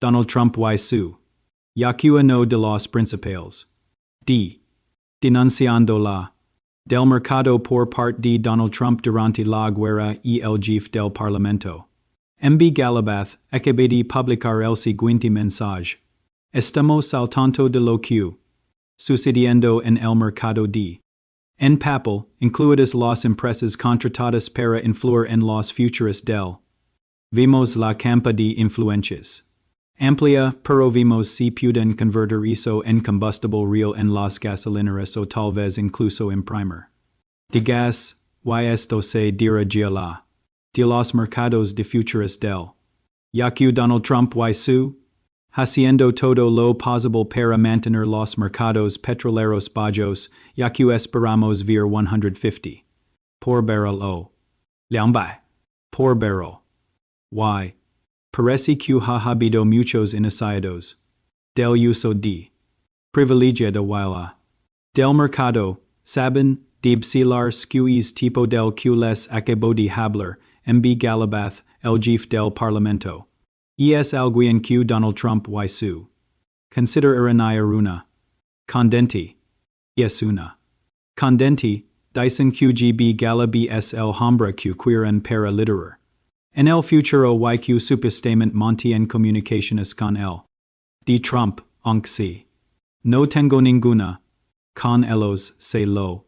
Donald Trump y su. Yacu no de los principales. D. Denunciando la. Del mercado por parte de Donald Trump durante la guerra y el jefe del parlamento. MB Galabath acaba de publicar el siguiente mensaje. Estamos al tanto de lo que sucediendo en el mercado de. En papel, incluidas las empresas contratadas para influir en los futuros del. Vimos la campa de influencias. Amplia, pero vimos si pueden convertir eso en combustible real en las gasolineras o tal vez incluso en primer de gas, y esto se dirige a la de los mercados de futuros del. Yacu Donald Trump y su. Haciendo todo lo posible para mantener los mercados petroleros bajos, yacu esperamos ver 150 por barrel o 200 por barrel. Y. Parece que ha habido muchos iniciados del uso de privilegiada wila del mercado, saben, de bsilar squeeze tipo del que les acabo de hablar, MB Galabath, el jefe del parlamento. Es alguien que Donald Trump y su. Consider una. Condente. Es una. Condente, dicen que GB Galabi es el hombre que quieren para literar. En el futuro y que supuestamente mantiene comunicaciones con él. De Trump, aunque si. No tengo ninguna. Con ellos se lo.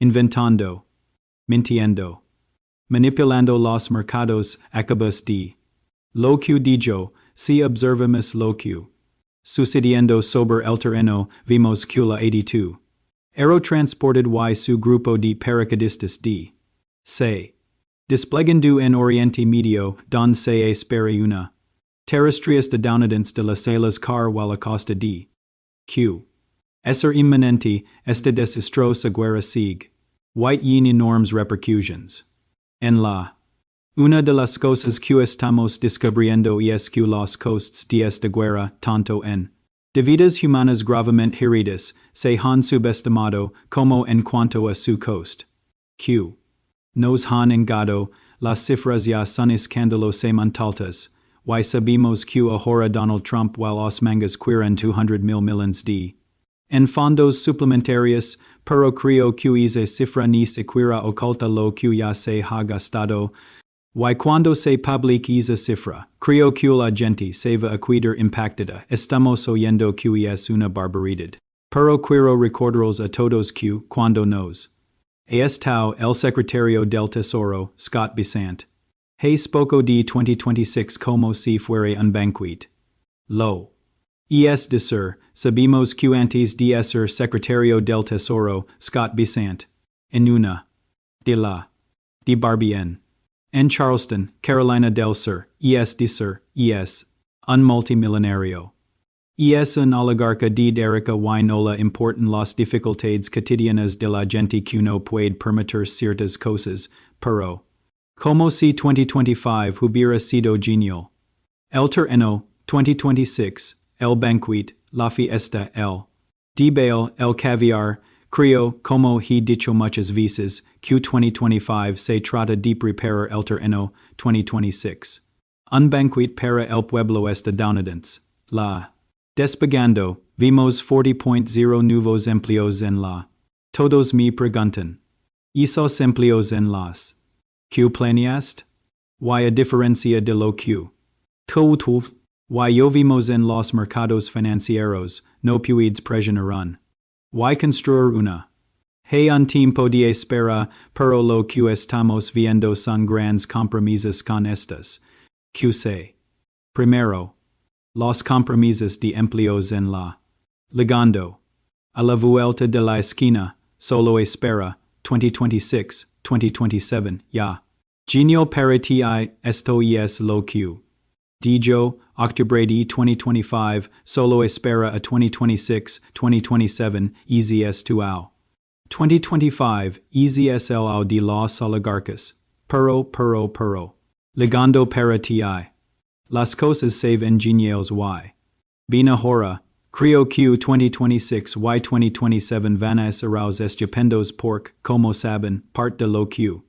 Inventando. Mintiendo. Manipulando los mercados acabas de. Lo que dijo, si observamos lo que. Sucediendo sobre el terreno, vimos que la 82. Era transported y su grupo de paracaidistas de. Se. Desplegando en Oriente Medio, donde se espera una. Terrestrias de downedance de las salas car a la costa de. Q. Ser inminente, esta desastrosa guerra sigue. White yin enormes repercussions. En la. Una de las cosas que estamos descubriendo es que los costes de esta guerra, tanto en de vidas humanas gravemente heridas, se han subestimado como en cuanto a su coste. Q. Nos han engado, las cifras ya son escandalosamente altas, y sabemos que ahora Donald Trump y los mangas quieren 200,000 millones de. En fondos suplementarios, pero creo que esa cifra ni siquiera oculta lo que ya se ha gastado. Y cuando se publique esa cifra, creo que la gente se va a quedar impactada. Estamos oyendo que es una barbaridad. Pero quiero recordaros a todos que, cuando nos estado el secretario del Tesoro, Scott Bessent, he spoco de 2026 como si fuera un banquete. Lo. Es decir, sabemos que antes de ser secretario del Tesoro, Scott Bessent, en una de la de Barbien. En Charleston, Carolina del Sur, es decir, es un multimillonario. Es un oligarca de Derica y no le importan las dificultades cotidianas de la gente que no puede permitir ciertas cosas, pero, como si 2025 hubiera sido genial. El terreno, 2026, el banquete, la fiesta, el de baile, el caviar. Creo, como he dicho muchas veces, que 2025 se trata de preparar el terreno, 2026. Un banquete para el pueblo estadounidense. La. Despegando, vimos 40.0 nuevos empleos en la. Todos me preguntan. Esos empleos en las. ¿Qué planeaste? Y a diferencia de lo que. Tú. Y yo vimos en los mercados financieros, no puedes presionar. Y construir una. Hay un tiempo de espera, pero lo que estamos viendo son grandes compromisos con estas. QC. Primero. Los compromisos de empleos en la. Ligando. A la vuelta de la esquina, solo espera, 2026, 2027, ya. Genial para ti, esto es lo que. Dijo, Octubre de 2025, solo espera a 2026, 2027, easy es tu au. 2025, easy es el au de los oligarcas. Pero. Ligando para ti. Las cosas se ven geniales y. Bien ahora, creo que 2026 y 2027 van a ser estupendos porque, como saben, parte de lo que.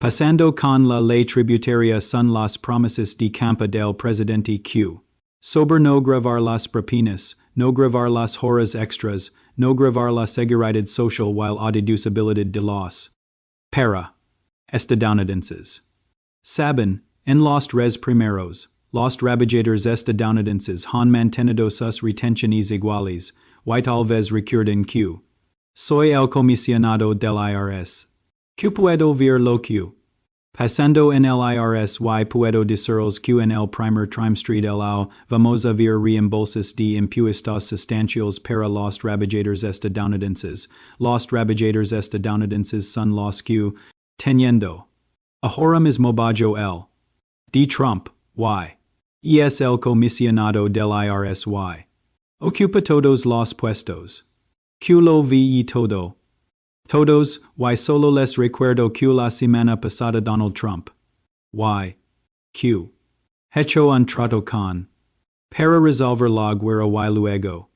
Pasando con la ley tributaria son las promesas de campa del presidente Q. Sobre no gravar las propinas, no gravar las horas extras, no gravar la seguridad social while a deducibilidad de los. Para. Estadounidenses. Saben, en los res primeros, los trabajadores estadounidenses han mantenido sus retenciones iguales, y tal vez recuerden que. Soy el comisionado del IRS. Que puedo ver lo que. Pasando en el IRS y puedo deciros que en el primer trimestre del año vamos a ver reembolsos de impuestos sustanciales para los trabajadores estadounidenses. Los trabajadores estadounidenses son los que, teniendo, ahora mismo bajo el, de Trump, y es el comisionado del IRS y, ocupa todos los puestos. Que lo vi todo. Todos, y solo les recuerdo que la semana pasada Donald Trump, que, hecho un trato con, para resolver la guerra y luego,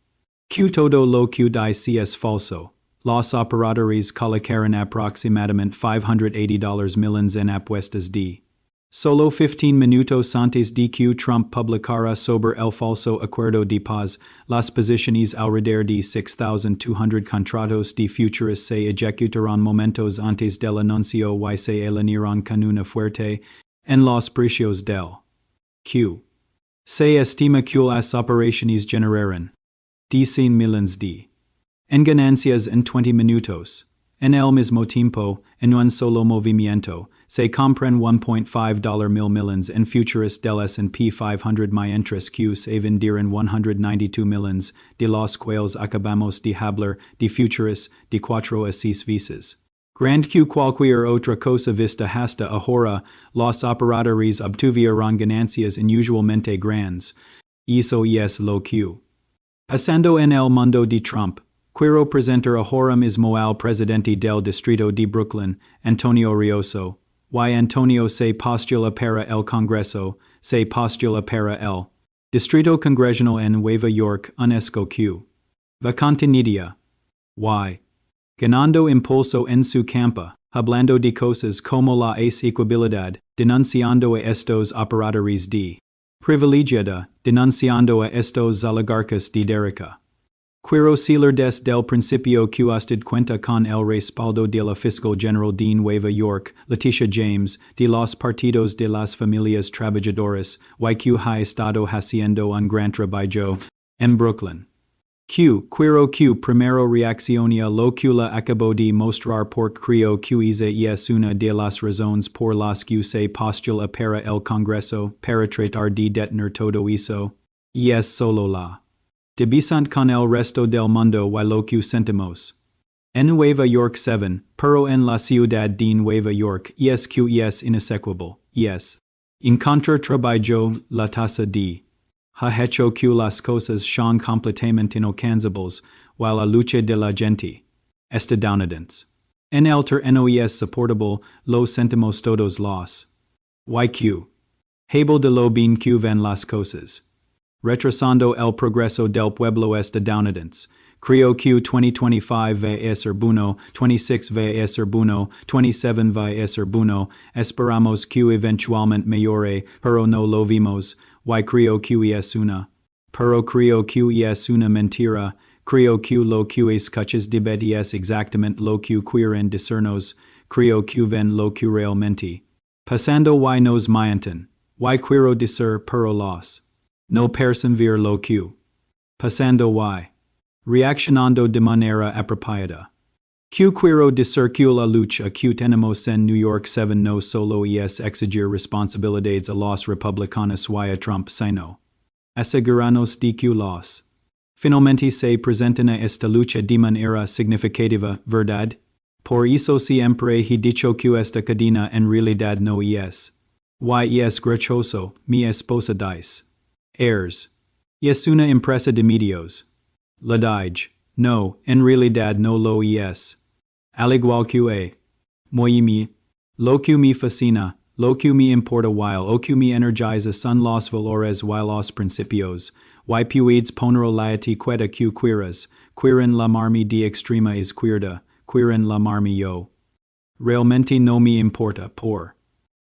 que todo lo que dice es falso, los operadores colocaron aproximadamente $580 millones en apuestas de. Solo 15 minutos antes de que Trump publicara sobre el falso acuerdo de paz, las posiciones alrededor de 6,200 contratos de futuros se ejecutarán momentos antes del anuncio y se alinearán con una fuerte en los precios del Q. Se estima que las operaciones generarán de 100 millones de en ganancias en 20 minutos. En el mismo tiempo, en un solo movimiento, se compran $1.5 mil millones en futuros del S&P 500 mientras que se venderán 192 millones, de los cuales acabamos de hablar, de futuros, de 4 a 6 veces. Grand que cualquier otra cosa vista hasta ahora, los operadores obtuvieron ganancias inusualmente grandes. Eso es lo que. Pasando en el mundo de Trump, quiero presentar ahora mismo al presidente del distrito de Brooklyn, Antonio Rioso, y Antonio se postula para el Congreso, se postula para el distrito congresional en Nueva York, UNESCO que. Vacante nidia. Y. Ganando impulso en su campo, hablando de cosas como la equabilidad, denunciando a estos operadores de. Privilegiada, denunciando a estos oligarcas de derecha. Quiero salir desde el principio que usted cuenta con el respaldo de la fiscal general de Nueva York, Leticia James, de los partidos de las familias trabajadoras, y que ha estado haciendo un gran trabajo en Brooklyn. Quiero que primero reaccione a lo que la acabo de mostrar porque creo que esa es una de las razones por las que se postula para el Congreso, para tratar de detener todo eso, y es solo la. Debisant con el resto del mundo y lo que sentimos. En Nueva York 7, pero en la ciudad de Nueva York, es que es inexequible, es. Encontrar trabajo, la tasa de. Ha hecho que las cosas sean completamente inalcanzables, while la lucha de la gente. Estadounidense. En el terreno es soportable, lo sentimos todos los. YQ. Hable de lo bien que van las cosas. Retrasando el progreso del pueblo estadounidense. Creo que 2025 va a ser bueno, 26 va a ser bueno, 27 va a ser bueno, esperamos que eventualmente mejore, pero no lo vimos, y creo que es una. Pero creo que es una mentira, creo que lo que escuchas debate es exactamente lo que quieren decirnos, creo que ven lo que realmente. Pasando y nos mienten, y quiero decir pero los. No percibir lo que. Pasando y. Reaccionando de manera apropiada. Que quiero decir que la lucha que tenemos en New York 7 no solo es exigir responsabilidades a los republicanos y a Trump sino. Asegurarnos de que los. Finalmente se presentan a esta lucha de manera significativa, ¿verdad? Por eso siempre he dicho que esta cadena en realidad no es. Y es grachoso, mi esposa dice. Heirs. Es una empresa de medios. La dije, no, en realidad no lo es. Al igual que lo que me fascina, lo que me importa while lo que me energiza son los valores y los principios, y puedes poner la etiqueta que quieras, quieren llamarme de extrema izquierda, quieren llamarme yo. Realmente no me importa por.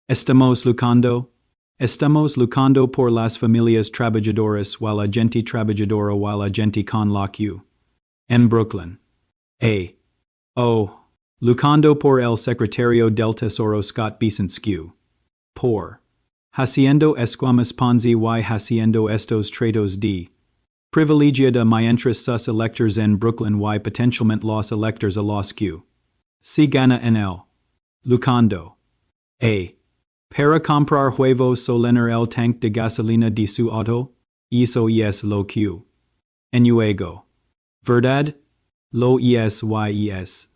Estamos luchando. Estamos luchando por las familias trabajadoras while la gente trabajadora while la gente con la Q. En Brooklyn. A. O. Luchando por el secretario del Tesoro Scott Besant Q. Por. Haciendo esquamas Ponzi y haciendo estos tratos de privilegiada mientras sus electors en Brooklyn y potentialmente los electors a los Q. Si gana en el. Luchando. A. Para comprar huevos o llenar el tank de gasolina de su auto, eso es lo Q. En luego. ¿Verdad? Lo es y es.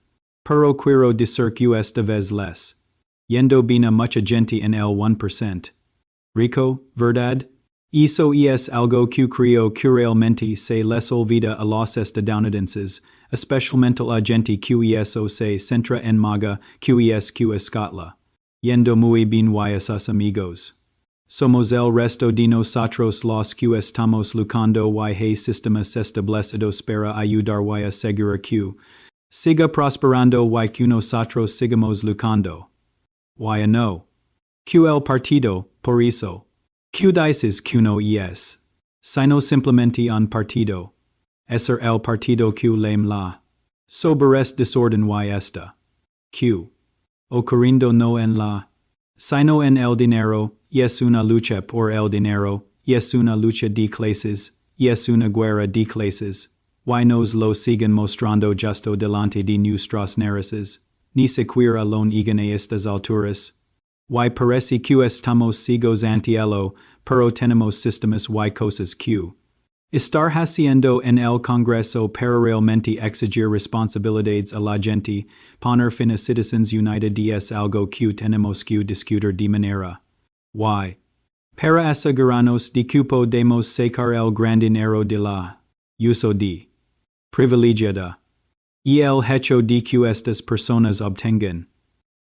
Pero quiero decir que esta vez les. Yendo bina mucha gente en el 1%. Rico, ¿verdad? Eso es algo que creo que realmente se les olvida a los estadounidenses, especialmente la gente que eso se centra en maga que escatla. Yendo muy bien y a sus amigos. Somos el resto de nosotros los que estamos luchando y hay sistemas establecidos para ayudar y asegurar que siga prosperando y que nosotros sigamos luchando. Y no. Que el partido, por eso. Que dices que no es. Sino simplemente un partido. Ser el partido que lame la. Soberes desorden y esta. Que. Ocurriendo no en la. Sino en el dinero, es una lucha por el dinero, es una lucha de clases, es una guerra de clases. Y nos lo siguen mostrando justo delante de nuestras narices. Ni siquiera lo niegan a estas alturas. Y parece que estamos ciegos ante ello, pero tenemos sistemas y cosas que estar haciendo en el Congreso para realmente exigir responsabilidades a la gente, poner fin a Citizens United es algo que tenemos que discutir de manera. Y para asegurarnos de que podemos sacar el gran dinero de la uso de privilegiada. Y el hecho de que estas personas obtengan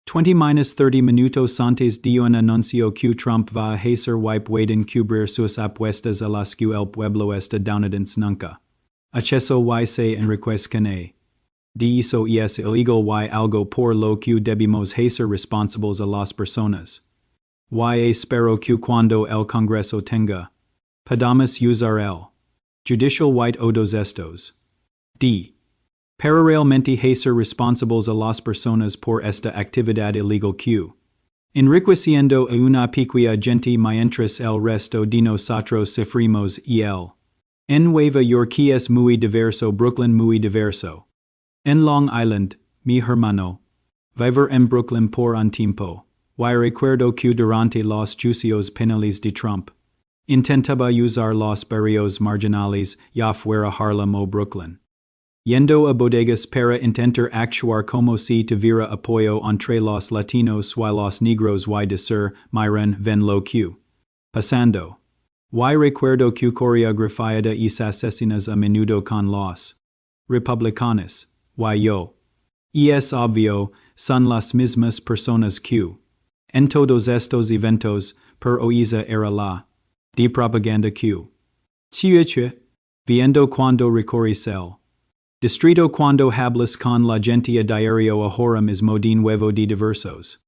20-30 minutos antes de un anuncio que Trump va a hacer y pueden cubrir sus apuestas a las que el pueblo estadounidense nunca acceso y se enriquezcan a. De eso es illegal y algo por lo que debemos hacer responsables a las personas. Y espero que cuando el Congreso tenga podamos usar el judicial white odos estos. D. Para realmente hacer responsables a las personas por esta actividad ilegal que enriqueciendo a una pequeña gente mientras el resto de nosotros sufrimos y el. En Nueva York es muy diverso, Brooklyn muy diverso. En Long Island, mi hermano, vivir en Brooklyn por un tiempo, y recuerdo que durante los juicios penales de Trump, intentaba usar los barrios marginales ya fuera Harlem o Brooklyn. Yendo a bodegas para intentar actuar como si tuviera apoyo entre los latinos y los negros y decir, miren, ven lo que pasando. Y recuerdo que coreografiada esas escenas a menudo con los republicanos, y yo. Y es obvio, son las mismas personas que en todos estos eventos, per oíza era la de propaganda que viendo cuando recorres el distrito cuando hablas con la gente a diario ahora mismo de nuevo de diversos.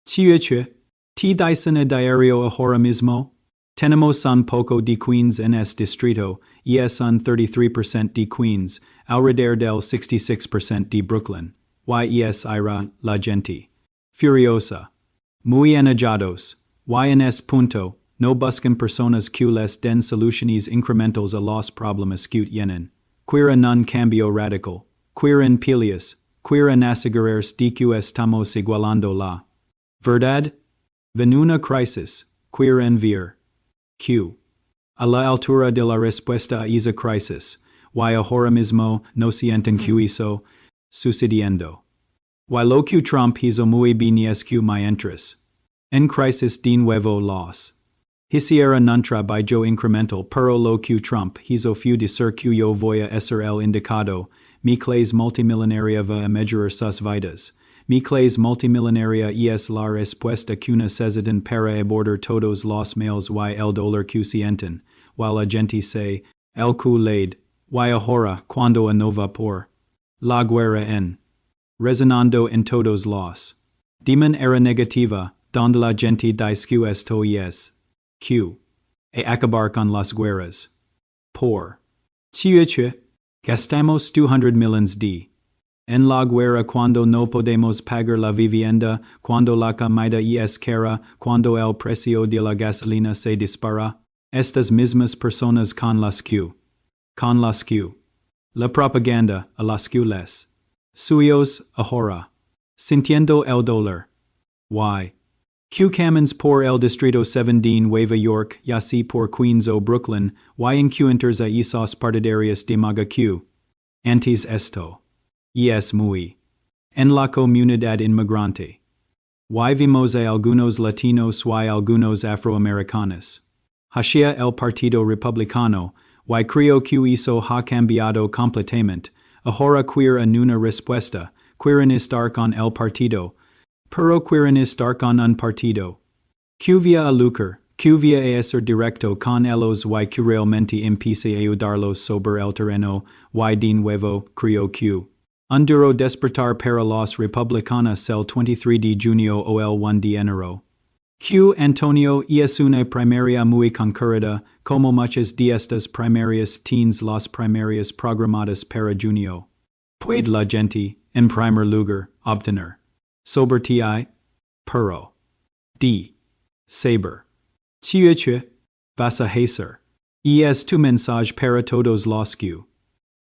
Te dicen a diario ahora mismo? Tenemos un poco de Queens en este distrito, y es un 33% de Queens, alrededor del 66% de Brooklyn. Y es ira la gente furiosa. Muy enojados. Y en este punto, no buscan personas que les den soluciones incrementales a los problemas que tienen. Quieren un cambio radical. Quieren peleas. Quieren asegurarse de que estamos igualando la verdad. En una crisis, quieren ver que a la altura de la respuesta a esa crisis, y ahora mismo no sienten que eso sucediendo. Y lo que Trump hizo muy bien es que mientras en crisis de nuevo los hiciera un trabajo incremental, pero lo que Trump hizo fue decir que yo voy a ser el indicado, mi clase multimillonaria va a mejorar sus vidas. Mi clase multimillonaria es la respuesta que necesitan para abordar todos los males y el dolor que sienten, while la gente se el Kool-Aid, y ahora cuando a no vapor. La guerra en resonando en todos los demon era negativa, donde la gente dice que esto es Q. E acabar con las guerras. Por. Tieche. Gastamos 200 millions de. En la guerra cuando no podemos pagar la vivienda, cuando la comida es cara, cuando el precio de la gasolina se dispara. Estas mismas personas con las Q. Con las Q. La propaganda a las Q les. Suyos ahora. Sintiendo el dolor. Y. Q camins por el distrito 17 Nueva York, y así por Queens o Brooklyn, y encuentros a esos partidarios de MAGA Q. Antes esto. Es muy. En la comunidad inmigrante. Y vimos a algunos latinos y algunos afroamericanos. Hacia el Partido Republicano, y creo que eso ha cambiado completamente, ahora quieren una respuesta, quieren estar con el partido, pero quieren estar con un partido. Que via a lucre, que via a ser directo con ellos y que realmente empiece a ayudarlos sobre el terreno, y de nuevo, creo que. Un duro despertar para los republicanos el 23 de junio o el 1 de enero. Q. Antonio es una primaria muy concurrida, como muchas de estas primarias teens las primarias programadas para junio. Puede la gente, en primer lugar, obtener. Sobre ti, pero. D. Saber. Tieche. Vas a hacer. Es tu mensaje para todos los Q.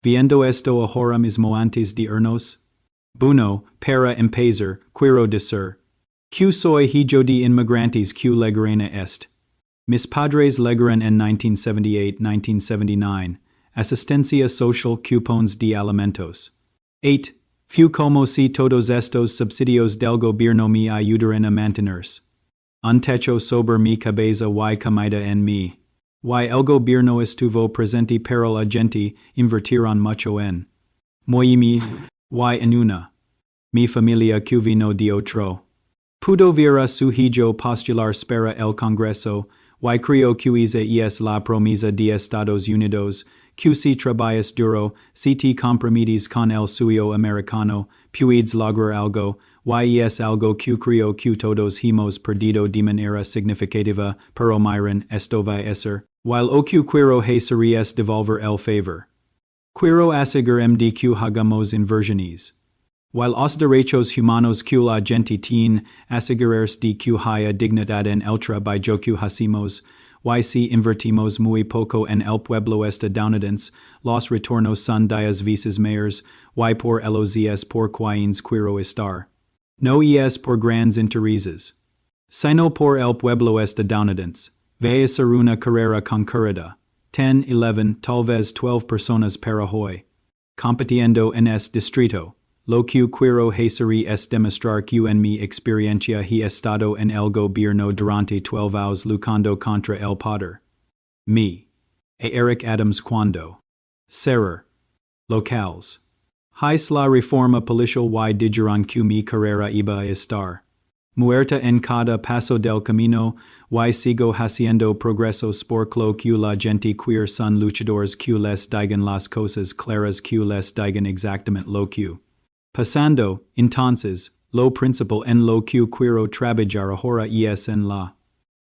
Viendo esto ahora mismo antes de irnos. Bueno, para empezar, quiero decir. Q soy hijo de inmigrantes Q legrena est. Mis padres legaron en 1978-1979. Asistencia social cupones de alimentos. 8. Fu como si todos estos subsidios del gobierno me ayudaran a mantenerse. Un techo sobre mi cabeza y comida en mi. Y el gobierno estuvo presente para la gente, invirtieron mucho en. Muy mi. Y en una. Mi familia que vino de otro. Pudo ver a su hijo postular para el Congreso, y creo que esa es la promesa de Estados Unidos, que si trabajas duro, si te comprometes con el sueño americano, puedes lograr algo, y es algo que creo que todos hemos perdido de manera significativa, pero miren, esto va a ser, while o que quiero hacer es devolver el favor. Quiero asegurarme de que hagamos inversiones. While os derechos humanos que la gente tiene, asegurarse de que haya dignidad en el trabajo que hacemos, y si invertimos muy poco en el pueblo estadounidense, los retornos son 10 veces mayores, y por ellos es por quienes quiero estar. No es por grandes intereses. Sino por el pueblo estadounidense. Va a ser una carrera concurrida. 10, 11, tal vez 12 personas para hoy. Compitiendo en este distrito. Lo que quiero hacer es demostrar que en mi experiencia he estado en el gobierno durante 12 años luchando contra el poder. Me. A Eric Adams cuando. Serrer. Locales. Hais la reforma policial y dijeron que mi carrera iba a estar. Muerta en cada paso del camino, y sigo haciendo progresos por lo que la gente queer son luchadores que les digan las cosas claras que les digan exactamente lo que. Pasando, entonces, lo principal en lo que quiero trabajar ahora es en la.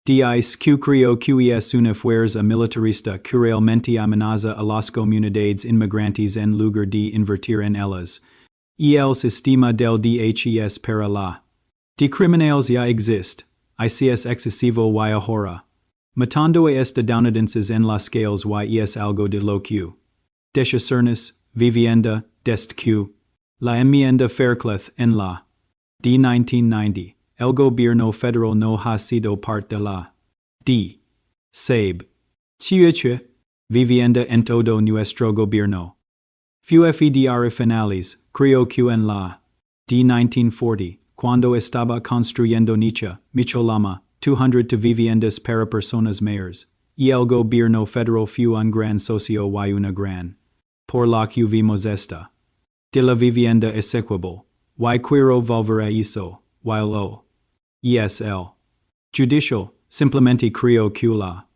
Dice que creo que es una fuerza militarista que realmente amenaza a las comunidades inmigrantes en lugar de invertir en ellas. Y el sistema del DHS para la. De criminales ya existe. Y es excesivo y ahora. Matando a estadounidenses en las scales y es algo de lo que. Deshacernos, vivienda, dest que. La enmienda Faircloth en la. De 1990. El gobierno federal no ha sido parte de la. D. Sab. Tieche. Vivienda en todo nuestro gobierno. FDR finales, creo que en la. De 1940, cuando estaba construyendo Nietzsche, Micholama, 200 viviendas para personas mayores. Y el gobierno federal fue un gran socio y una gran. Por la que vimos esta. De la vivienda execuable. Y quiero volver a eso, while lo. ESL. Judicial, simplemente creo que la.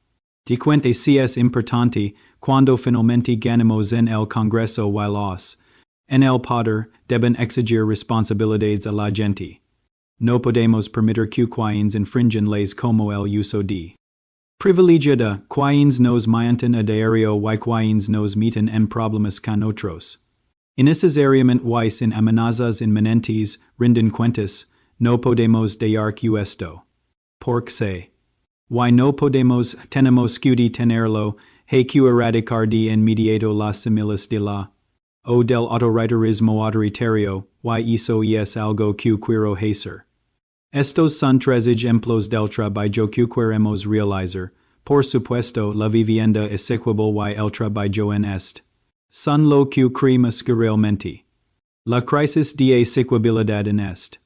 De cuenta si es importante, cuando finalmente ganemos en el Congreso y los. En el poder, deben exigir responsabilidades a la gente. No podemos permitir que quienes infringen leyes como el uso de Privilegiada, quains nos mienten a diario y quains nos meten en problemas con otros. Innecesariamente weiss en amenazas inminentes, rinden cuentas, no podemos dar esto. Porque y no podemos, tenemos que tenerlo, hay que erradicar de inmediato las similas de la o del autoritarismo autoritario, y eso es algo que quiero hacer. Estos son tres ejemplos del trabajo que queremos realizar. Por supuesto, la vivienda execuable y el trabajo en este. Son lo que creemos realmente. La crisis de asequibilidad en este.